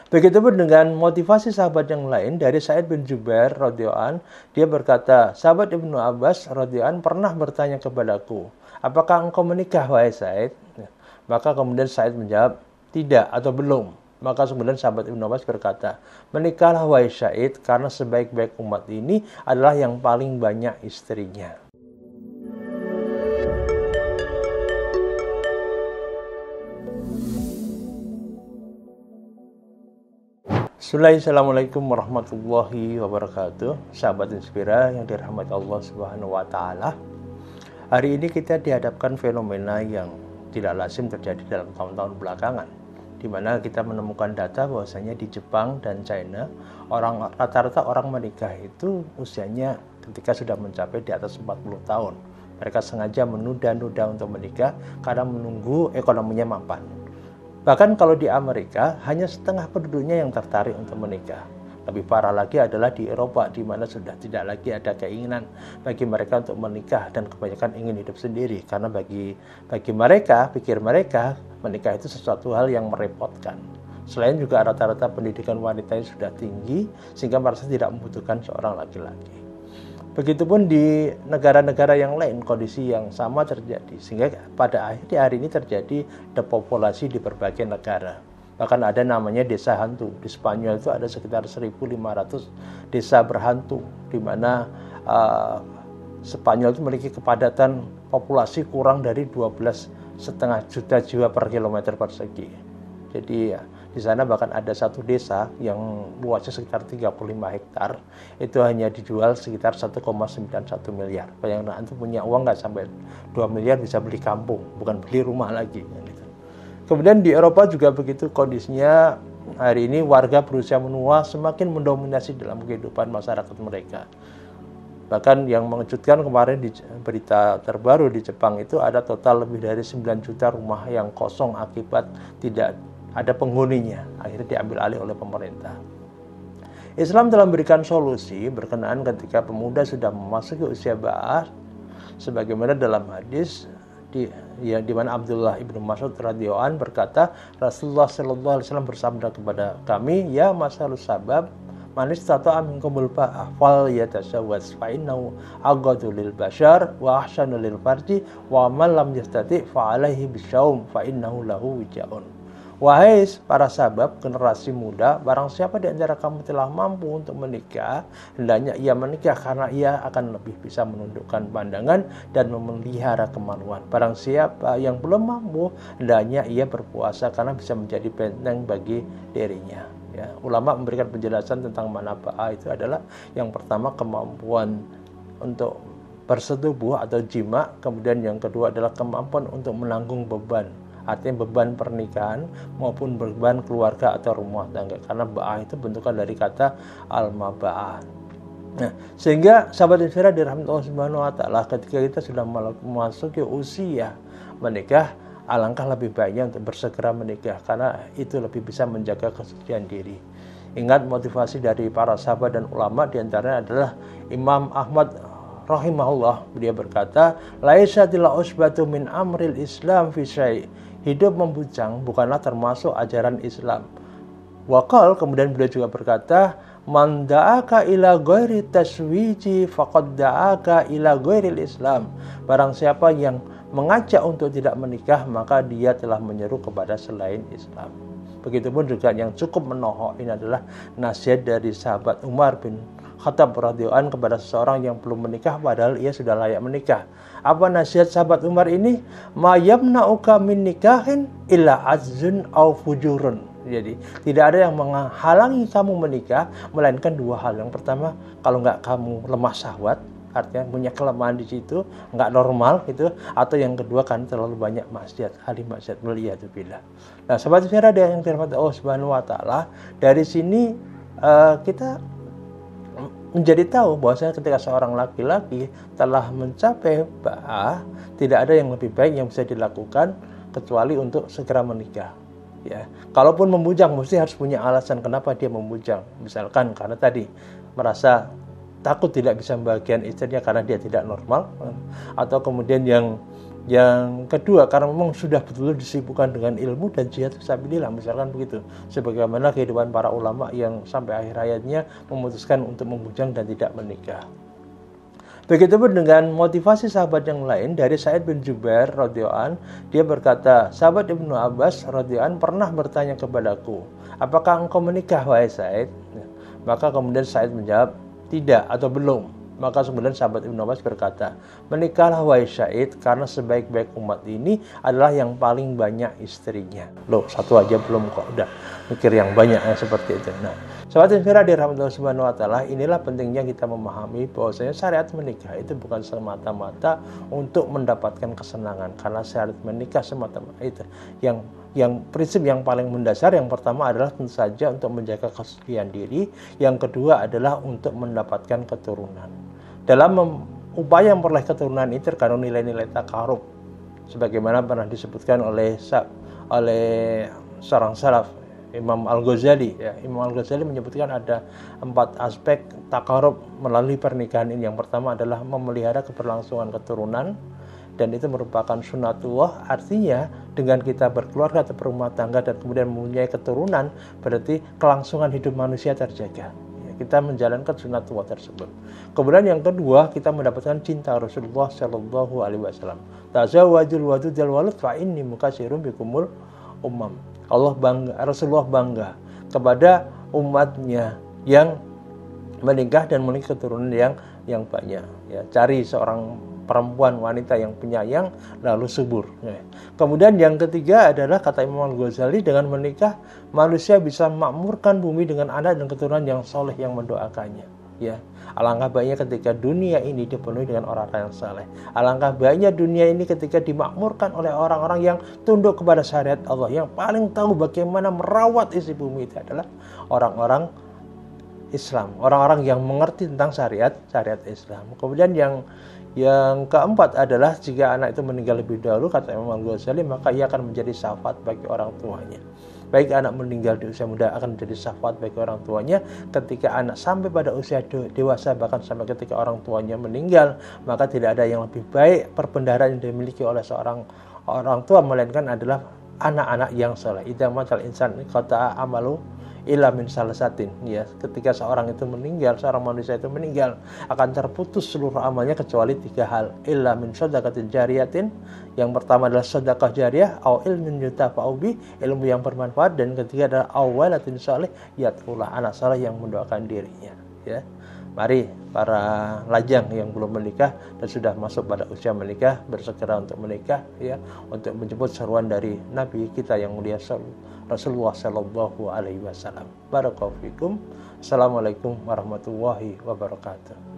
Begitupun dengan motivasi sahabat yang lain dari Sa'id bin Jubair radhiyallahu an, dia berkata, sahabat Ibnu Abbas radhiyallahu an pernah bertanya kepadaku, apakah engkau menikah wahai Sa'id? Maka kemudian Sa'id menjawab, tidak atau belum. Maka kemudian sahabat Ibnu Abbas berkata, menikahlah wahai Sa'id karena sebaik-baik umat ini adalah yang paling banyak istrinya. Assalamualaikum warahmatullahi wabarakatuh. Sahabat Inspira yang dirahmati Allah Subhanahu wa taala. Hari ini kita dihadapkan fenomena yang tidak lazim terjadi dalam tahun-tahun belakangan, di mana kita menemukan data bahwasanya di Jepang dan China, rata-rata orang menikah itu usianya ketika sudah mencapai di atas 40 tahun. Mereka sengaja menunda-nunda untuk menikah karena menunggu ekonominya mapan. Bahkan kalau di Amerika, hanya setengah penduduknya yang tertarik untuk menikah. Lebih parah lagi adalah di Eropa, di mana sudah tidak lagi ada keinginan bagi mereka untuk menikah dan kebanyakan ingin hidup sendiri. Karena bagi mereka, pikir mereka, menikah itu sesuatu hal yang merepotkan. Selain juga rata-rata pendidikan wanitanya sudah tinggi, sehingga merasa tidak membutuhkan seorang laki-laki. Begitupun di negara-negara yang lain kondisi yang sama terjadi, sehingga pada akhir hari ini terjadi depopulasi di berbagai negara. Bahkan ada namanya desa hantu. Di Spanyol itu ada sekitar 1.500 desa berhantu, di mana Spanyol itu memiliki kepadatan populasi kurang dari 12,5 juta jiwa per kilometer persegi. Jadi ya, di sana bahkan ada satu desa yang luasnya sekitar 35 hektar, itu hanya dijual sekitar 1,91 miliar. Bayangkan antum punya uang nggak sampai 2 miliar bisa beli kampung, bukan beli rumah lagi. Gitu. Kemudian di Eropa juga begitu kondisinya. Hari ini warga berusia menua semakin mendominasi dalam kehidupan masyarakat mereka. Bahkan yang mengejutkan kemarin di berita terbaru di Jepang itu ada total lebih dari 9 juta rumah yang kosong akibat tidak ada penghuninya, akhirnya diambil alih oleh pemerintah. Islam telah memberikan solusi berkenaan ketika pemuda sudah memasuki usia ba'ah, sebagaimana dalam hadis di mana Abdullah ibnu Mas'ud radhiyallahu an berkata, Rasulullah sallallahu alaihi wasallam bersabda kepada kami, ya masyarus sabab, man istata'a minkumul ba'ah fal yatasawwaj fa innahu aghaddu lil bashar wa ahsanu lil farji wa man lam yastati' fa alaihi bisyawm fa innahu lahu wijaun. Wahai para sahabat generasi muda, barang siapa di antara kamu telah mampu untuk menikah, hendaknya ia menikah karena ia akan lebih bisa menundukkan pandangan dan memelihara kemaluan. Barang siapa yang belum mampu, hendaknya ia berpuasa karena bisa menjadi benteng bagi dirinya. Ya, ulama memberikan penjelasan tentang mana ba'ah itu adalah yang pertama kemampuan untuk bersetubuh atau jima, kemudian yang kedua adalah kemampuan untuk menanggung beban. Artinya beban pernikahan maupun beban keluarga atau rumah tangga. Karena ba'ah itu bentukan dari kata al-maba'ah. Nah, sehingga sahabat Inspira dirahmati Allah Subhanahu wa taala, ketika kita sudah memasuki usia menikah, alangkah lebih baiknya untuk bersegera menikah karena itu lebih bisa menjaga kesucian diri. Ingat motivasi dari para sahabat dan ulama, diantaranya adalah Imam Ahmad rahimahullah, dia berkata, laisatil usbatu min amril Islam fi syai'. Hidup membujang bukanlah termasuk ajaran Islam. Waqal, kemudian beliau juga berkata, man da'aka ila ghairi taswiji faqad da'aka ila ghairil Islam. Barang siapa yang mengajak untuk tidak menikah, maka dia telah menyeru kepada selain Islam. Begitupun juga yang cukup menohok ini adalah nasihat dari sahabat Umar bin Khattab radhiyallahu anhu kepada seseorang yang belum menikah padahal ia sudah layak menikah. Apa nasihat sahabat Umar ini? Ma yamna'uka min nikahin illa azzun aw fujurun. Jadi tidak ada yang menghalangi kamu menikah melainkan dua hal. Yang pertama, kalau enggak kamu lemah syahwat, artinya punya kelemahan di situ, enggak normal gitu, atau yang kedua kan terlalu banyak maksiat, ahli maksiat, waliyadzubillah. Nah, sahabat Inspira yang dirahmati Allah Subhanahu wa taala, dari sini kita menjadi tahu bahwasanya ketika seorang laki-laki telah mencapai ba'ah, tidak ada yang lebih baik yang bisa dilakukan kecuali untuk segera menikah. Ya, kalaupun membujang mesti harus punya alasan kenapa dia membujang. Misalkan karena tadi merasa takut tidak bisa membahagiakan istrinya karena dia tidak normal, atau kemudian yang Yang kedua, karena memang sudah betul-betul disibukkan dengan ilmu dan jihad fisabilillah, misalkan begitu. Sebagaimana kehidupan para ulama yang sampai akhir hayatnya memutuskan untuk membujang dan tidak menikah. Begitupun dengan motivasi sahabat yang lain. Dari Sa'id bin Jubair radhiyallahu an, dia berkata, sahabat Ibnu Abbas radhiyallahu an pernah bertanya kepadaku, apakah engkau menikah wahai Sa'id? Maka kemudian Sa'id menjawab, tidak atau belum. Maka kemudian sahabat Ibnu Abbas berkata, menikahlah wahai Sa'id, karena sebaik-baik umat ini adalah yang paling banyak istrinya. Loh, satu aja belum kok, udah mikir yang banyak yang seperti itu. Nah, sahabat yang dirahmati Allah Subhanahu wa taala, inilah pentingnya kita memahami bahwasanya syariat menikah itu bukan semata-mata untuk mendapatkan kesenangan, karena syariat menikah semata-mata itu yang prinsip yang paling mendasar, yang pertama adalah tentu saja untuk menjaga kesucian diri, yang kedua adalah untuk mendapatkan keturunan. Dalam upaya memperoleh keturunan itu terkandung nilai-nilai takarub, sebagaimana pernah disebutkan oleh seorang salaf, Imam Al-Ghazali. Imam Al-Ghazali menyebutkan ada 4 aspek takarub melalui pernikahan ini. Yang pertama adalah memelihara keberlangsungan keturunan, dan itu merupakan sunnatullah, artinya dengan kita berkeluarga atau berumah tangga dan kemudian mempunyai keturunan, berarti kelangsungan hidup manusia terjaga. Kita menjalankan sunnatullah tersebut. Kemudian yang kedua, kita mendapatkan cinta Rasulullah Shallallahu Alaihi Wasallam. Tazawwajul wadudal walud fa inni mukatsirun bikumul umam. Rasulullah bangga kepada umatnya yang menikah dan memiliki keturunan yang banyak. Ya, cari seorang perempuan wanita yang penyayang lalu subur. Kemudian yang ketiga adalah kata Imam Al-Ghazali, dengan menikah manusia bisa memakmurkan bumi dengan anak dan keturunan yang soleh yang mendoakannya. Ya, alangkah baiknya ketika dunia ini dipenuhi dengan orang-orang yang saleh. Alangkah baiknya dunia ini ketika dimakmurkan oleh orang-orang yang tunduk kepada syariat Allah. Yang paling tahu bagaimana merawat isi bumi itu adalah orang-orang Islam, orang-orang yang mengerti tentang syariat Islam. Kemudian yang keempat adalah jika anak itu meninggal lebih dahulu, kata Imam Al-Ghazali, maka ia akan menjadi syafaat bagi orang tuanya. Baik anak meninggal di usia muda akan menjadi syafaat bagi orang tuanya. Ketika anak sampai pada usia dewasa, bahkan sampai ketika orang tuanya meninggal, maka tidak ada yang lebih baik perbendaharaan yang dimiliki oleh seorang orang tua melainkan adalah anak-anak yang saleh. Idza matal insan qata'a amalu illa min salasatin. Ya, ketika seorang manusia itu meninggal, akan terputus seluruh amalnya kecuali 3 hal. Illa min shadaqatin jariyatin. Yang pertama adalah sedekah jariah, au ilmin yutafa'u bi, ilmu yang bermanfaat, dan ketiga adalah awwalatin salih yatullah, anak saleh yang mendoakan dirinya. Ya. Mari para lajang yang belum menikah dan sudah masuk pada usia menikah bersegera untuk menikah, ya, untuk menjemput seruan dari Nabi kita yang mulia Rasulullah Shallallahu Alaihi Wasallam. Barakallahu fikum. Assalamualaikum warahmatullahi wabarakatuh.